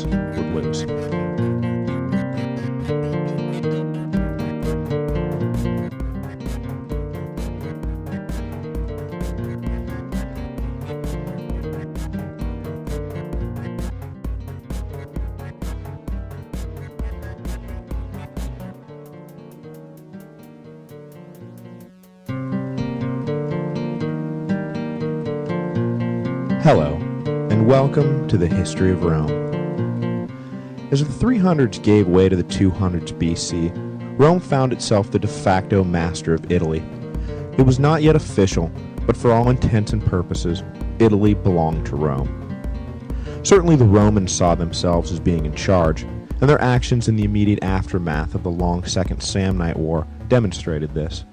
Claudius would lose. Hello, and welcome to the History of Rome. As the 300s gave way to the 200s BC, Rome found itself the de facto master of Italy. It was not yet official, but for all intents and purposes, Italy belonged to Rome. Certainly the Romans saw themselves as being in charge, and their actions in the immediate aftermath of the long Second Samnite War demonstrated this.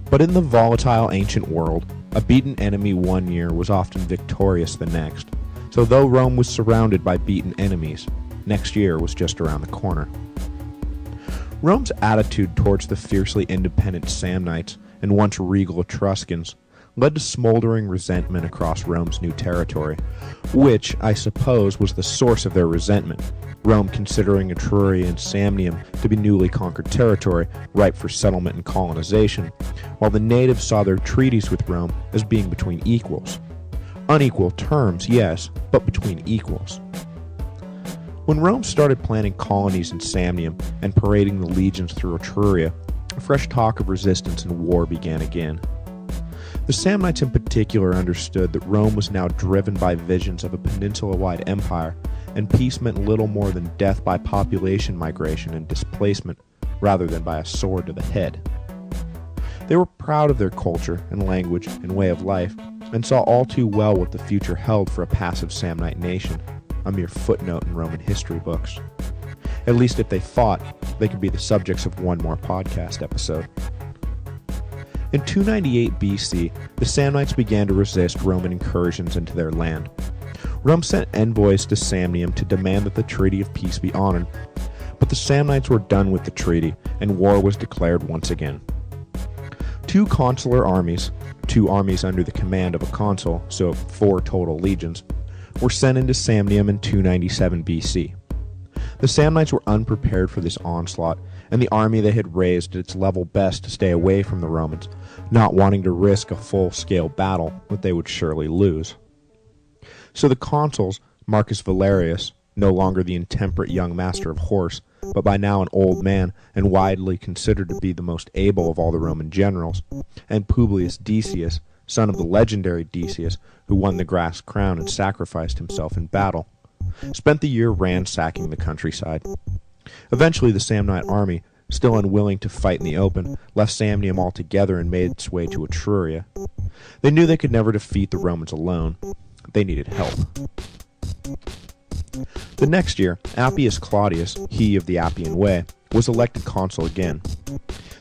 But in the volatile ancient world, a beaten enemy one year was often victorious the next, so though Rome was surrounded by beaten enemies, next year was just around the corner. Rome's attitude towards the fiercely independent Samnites and once regal Etruscans led to smoldering resentment across Rome's new territory, which, I suppose, was the source of their resentment, Rome considering Etruria and Samnium to be newly conquered territory, ripe for settlement and colonization, while the natives saw their treaties with Rome as being between equals. Unequal terms, yes, but between equals. When Rome started planning colonies in Samnium and parading the legions through Etruria, a fresh talk of resistance and war began again. The Samnites in particular understood that Rome was now driven by visions of a peninsula-wide empire, and peace meant little more than death by population migration and displacement, rather than by a sword to the head. They were proud of their culture and language and way of life, and saw all too well what the future held for a passive Samnite nation, a mere footnote in Roman history books. At least if they fought, they could be the subjects of one more podcast episode. In 298 BC, the Samnites began to resist Roman incursions into their land. Rome sent envoys to Samnium to demand that the Treaty of Peace be honored, but the Samnites were done with the treaty, and war was declared once again. Two consular armies, two armies under the command of a consul, so 4 total legions, were sent into Samnium in 297 BC. The Samnites were unprepared for this onslaught, and the army they had raised did its level best to stay away from the Romans, not wanting to risk a full-scale battle that they would surely lose. So the consuls, Marcus Valerius, no longer the intemperate young master of horse, but by now an old man and widely considered to be the most able of all the Roman generals, and Publius Decius, son of the legendary Decius, who won the grass crown and sacrificed himself in battle, spent the year ransacking the countryside. Eventually the Samnite army, still unwilling to fight in the open, left Samnium altogether and made its way to Etruria. They knew they could never defeat the Romans alone. They needed help. The next year, Appius Claudius, he of the Appian Way, was elected consul again.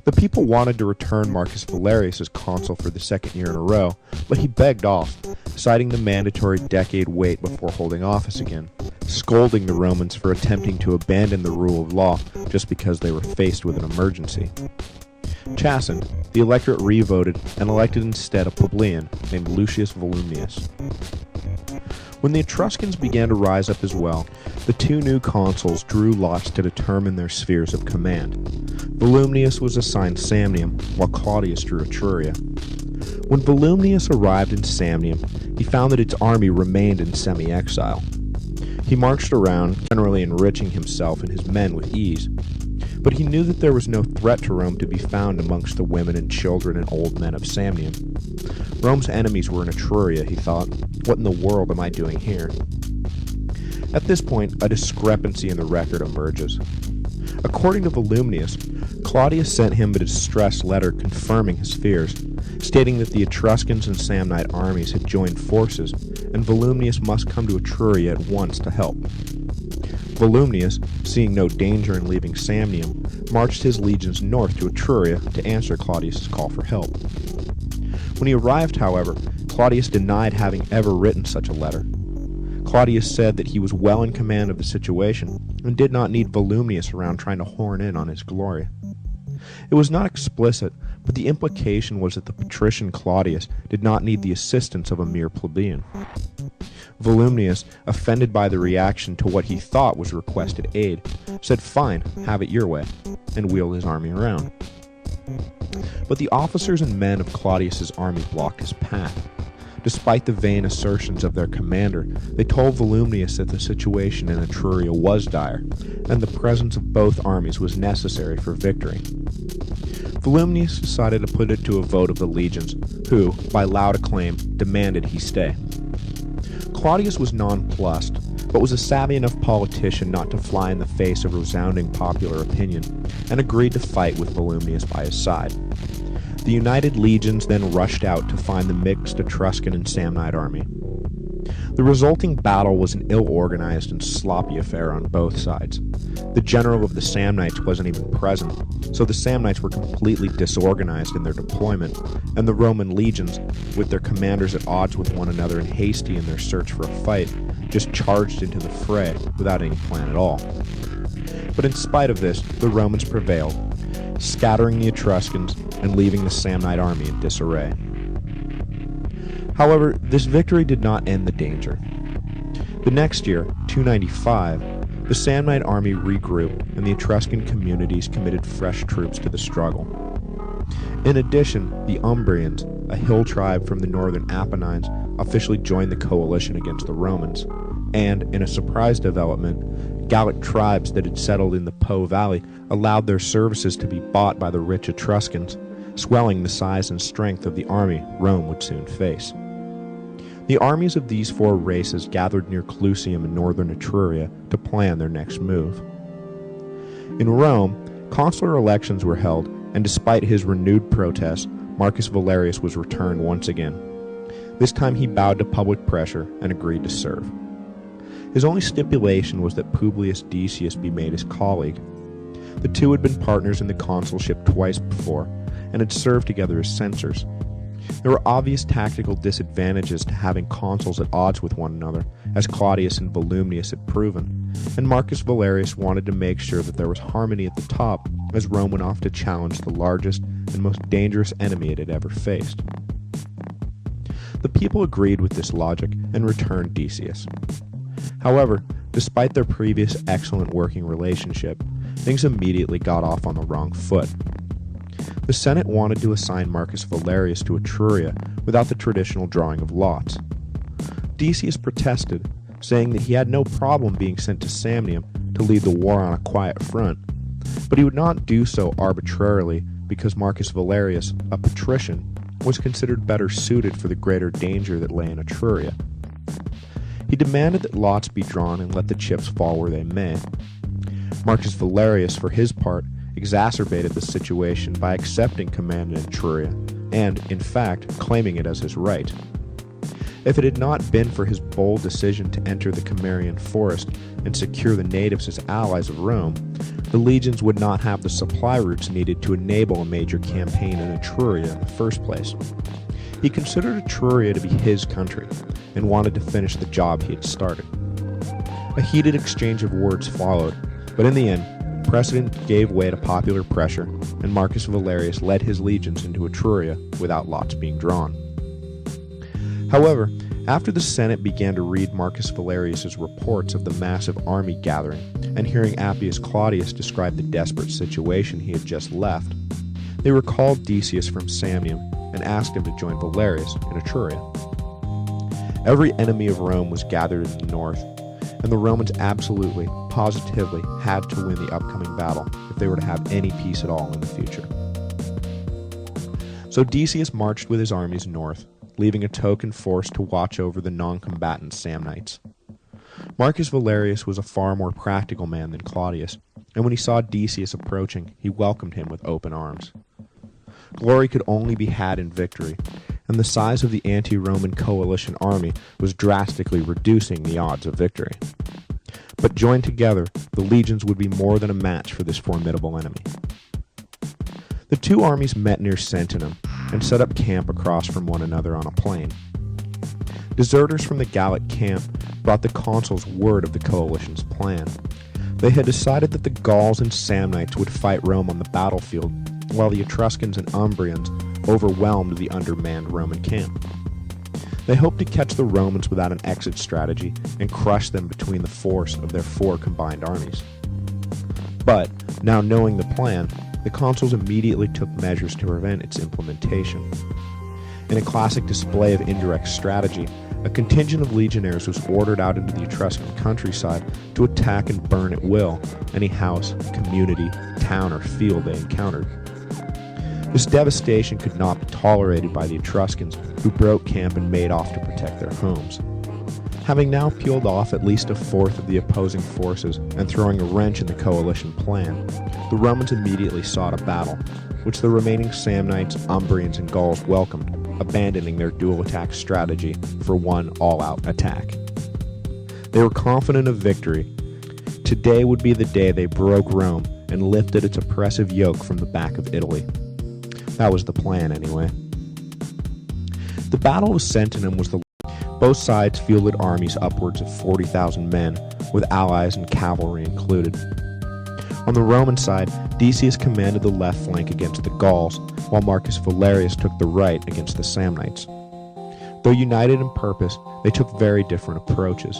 The people wanted to return Marcus Valerius as consul for the second year in a row, but he begged off, citing the mandatory decade wait before holding office again, scolding the Romans for attempting to abandon the rule of law just because they were faced with an emergency. Chastened, the electorate re-voted and elected instead a plebeian named Lucius Volumnius. When the Etruscans began to rise up as well, the 2 new consuls drew lots to determine their spheres of command. Volumnius was assigned Samnium, while Claudius drew Etruria. When Volumnius arrived in Samnium, he found that its army remained in semi-exile. He marched around, generally enriching himself and his men with ease, but he knew that there was no threat to Rome to be found amongst the women and children and old men of Samnium. Rome's enemies were in Etruria, he thought. What in the world am I doing here? At this point, a discrepancy in the record emerges. According to Volumnius, Claudius sent him a distress letter confirming his fears, stating that the Etruscans and Samnite armies had joined forces, and Volumnius must come to Etruria at once to help. Volumnius, seeing no danger in leaving Samnium, marched his legions north to Etruria to answer Claudius's call for help. When he arrived, however, Claudius denied having ever written such a letter. Claudius said that he was well in command of the situation and did not need Volumnius around trying to horn in on his glory. It was not explicit, but the implication was that the patrician Claudius did not need the assistance of a mere plebeian. Volumnius, offended by the reaction to what he thought was requested aid, said, "Fine, have it your way," and wheeled his army around. But the officers and men of Claudius's army blocked his path. Despite the vain assertions of their commander, they told Volumnius that the situation in Etruria was dire, and the presence of both armies was necessary for victory. Volumnius decided to put it to a vote of the legions, who, by loud acclaim, demanded he stay. Claudius was nonplussed, but was a savvy enough politician not to fly in the face of resounding popular opinion, and agreed to fight with Volumnius by his side. The united legions then rushed out to find the mixed Etruscan and Samnite army. The resulting battle was an ill-organized and sloppy affair on both sides. The general of the Samnites wasn't even present, so the Samnites were completely disorganized in their deployment, and the Roman legions, with their commanders at odds with one another and hasty in their search for a fight, just charged into the fray without any plan at all. But in spite of this, the Romans prevailed, scattering the Etruscans and leaving the Samnite army in disarray. However, this victory did not end the danger. The next year, 295, the Samnite army regrouped and the Etruscan communities committed fresh troops to the struggle. In addition, the Umbrians, a hill tribe from the northern Apennines, officially joined the coalition against the Romans, and, in a surprise development, Gallic tribes that had settled in the Po Valley allowed their services to be bought by the rich Etruscans, swelling the size and strength of the army Rome would soon face. The armies of these four races gathered near Clusium in northern Etruria to plan their next move. In Rome, consular elections were held, and despite his renewed protests, Marcus Valerius was returned once again. This time he bowed to public pressure and agreed to serve. His only stipulation was that Publius Decius be made his colleague. The two had been partners in the consulship twice before, and had served together as censors. There were obvious tactical disadvantages to having consuls at odds with one another, as Claudius and Volumnius had proven, and Marcus Valerius wanted to make sure that there was harmony at the top, as Rome went off to challenge the largest and most dangerous enemy it had ever faced. The people agreed with this logic and returned Decius. However, despite their previous excellent working relationship, things immediately got off on the wrong foot. The Senate wanted to assign Marcus Valerius to Etruria without the traditional drawing of lots. Decius protested, saying that he had no problem being sent to Samnium to lead the war on a quiet front, but he would not do so arbitrarily because Marcus Valerius, a patrician, was considered better suited for the greater danger that lay in Etruria. He demanded that lots be drawn and let the chips fall where they may. Marcus Valerius, for his part, exacerbated the situation by accepting command in Etruria, and, in fact, claiming it as his right. If it had not been for his bold decision to enter the Cimmerian forest and secure the natives as allies of Rome, the legions would not have the supply routes needed to enable a major campaign in Etruria in the first place. He considered Etruria to be his country, and wanted to finish the job he had started. A heated exchange of words followed, but in the end, precedent gave way to popular pressure, and Marcus Valerius led his legions into Etruria without lots being drawn. However, after the Senate began to read Marcus Valerius's reports of the massive army gathering, and hearing Appius Claudius describe the desperate situation he had just left, they recalled Decius from Samnium and asked him to join Valerius in Etruria. Every enemy of Rome was gathered in the north, and the Romans absolutely, positively had to win the upcoming battle if they were to have any peace at all in the future. So Decius marched with his armies north, leaving a token force to watch over the non-combatant Samnites. Marcus Valerius was a far more practical man than Claudius, and when he saw Decius approaching, he welcomed him with open arms. Glory could only be had in victory, and the size of the anti-Roman coalition army was drastically reducing the odds of victory. But joined together, the legions would be more than a match for this formidable enemy. The two armies met near Sentinum and set up camp across from one another on a plain. Deserters from the Gallic camp brought the consuls word of the coalition's plan. They had decided that the Gauls and Samnites would fight Rome on the battlefield, while the Etruscans and Umbrians overwhelmed the undermanned Roman camp. They hoped to catch the Romans without an exit strategy and crush them between the force of their 4 combined armies. But, now knowing the plan, the consuls immediately took measures to prevent its implementation. In a classic display of indirect strategy, a contingent of legionaries was ordered out into the Etruscan countryside to attack and burn at will any house, community, town, or field they encountered. This devastation could not be tolerated by the Etruscans, who broke camp and made off to protect their homes. Having now peeled off at least a fourth of the opposing forces and throwing a wrench in the coalition plan, the Romans immediately sought a battle, which the remaining Samnites, Umbrians, and Gauls welcomed, abandoning their dual attack strategy for one all-out attack. They were confident of victory. Today would be the day they broke Rome and lifted its oppressive yoke from the back of Italy. That was the plan, anyway. The Battle of Sentinum was the both sides fielded armies upwards of 40,000 men, with allies and cavalry included. On the Roman side, Decius commanded the left flank against the Gauls, while Marcus Valerius took the right against the Samnites. Though united in purpose, they took very different approaches.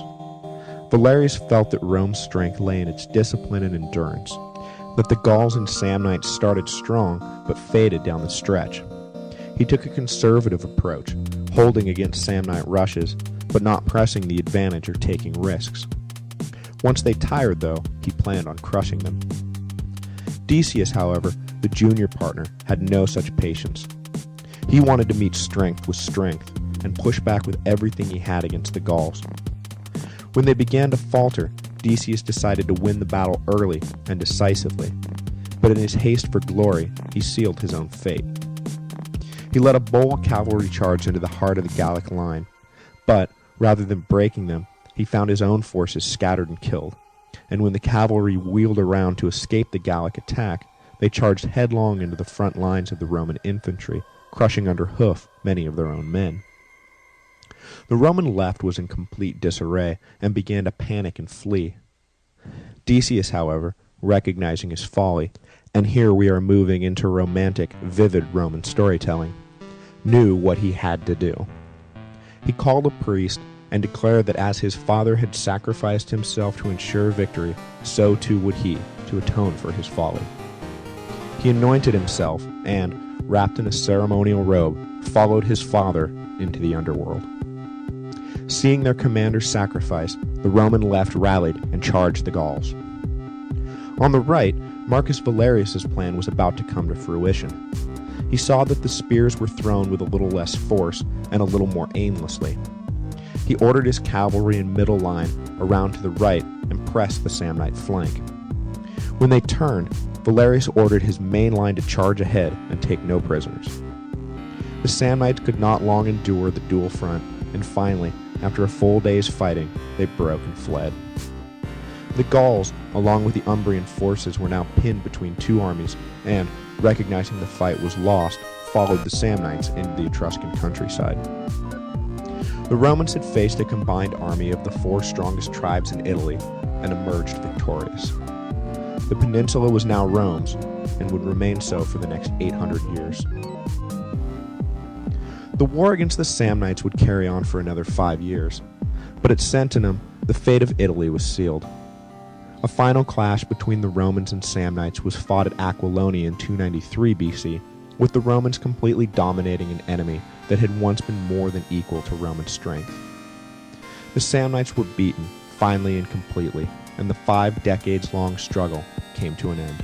Valerius felt that Rome's strength lay in its discipline and endurance, that the Gauls and Samnites started strong but faded down the stretch. He took a conservative approach, holding against Samnite rushes, but not pressing the advantage or taking risks. Once they tired, though, he planned on crushing them. Decius, however, the junior partner, had no such patience. He wanted to meet strength with strength, and push back with everything he had against the Gauls. When they began to falter, Decius decided to win the battle early and decisively, but in his haste for glory, he sealed his own fate. He led a bold cavalry charge into the heart of the Gallic line, but, rather than breaking them, he found his own forces scattered and killed, and when the cavalry wheeled around to escape the Gallic attack, they charged headlong into the front lines of the Roman infantry, crushing under hoof many of their own men. The Roman left was in complete disarray and began to panic and flee. Decius, however, recognizing his folly, and here we are moving into romantic, vivid Roman storytelling, knew what he had to do. He called a priest and declared that as his father had sacrificed himself to ensure victory, so too would he, to atone for his folly. He anointed himself and, wrapped in a ceremonial robe, followed his father into the underworld. Seeing their commander's sacrifice, the Roman left rallied and charged the Gauls. On the right, Marcus Valerius's plan was about to come to fruition. He saw that the spears were thrown with a little less force and a little more aimlessly. He ordered his cavalry in middle line around to the right and pressed the Samnite flank. When they turned, Valerius ordered his main line to charge ahead and take no prisoners. The Samnites could not long endure the dual front, and finally, after a full day's fighting, they broke and fled. The Gauls, along with the Umbrian forces, were now pinned between two armies, and, recognizing the fight was lost, followed the Samnites into the Etruscan countryside. The Romans had faced a combined army of the 4 strongest tribes in Italy and emerged victorious. The peninsula was now Rome's, and would remain so for the next 800 years. The war against the Samnites would carry on for another 5 years, but at Sentinum, the fate of Italy was sealed. A final clash between the Romans and Samnites was fought at Aquilonia in 293 BC, with the Romans completely dominating an enemy that had once been more than equal to Roman strength. The Samnites were beaten, finally and completely, and the 5 decades-long struggle came to an end.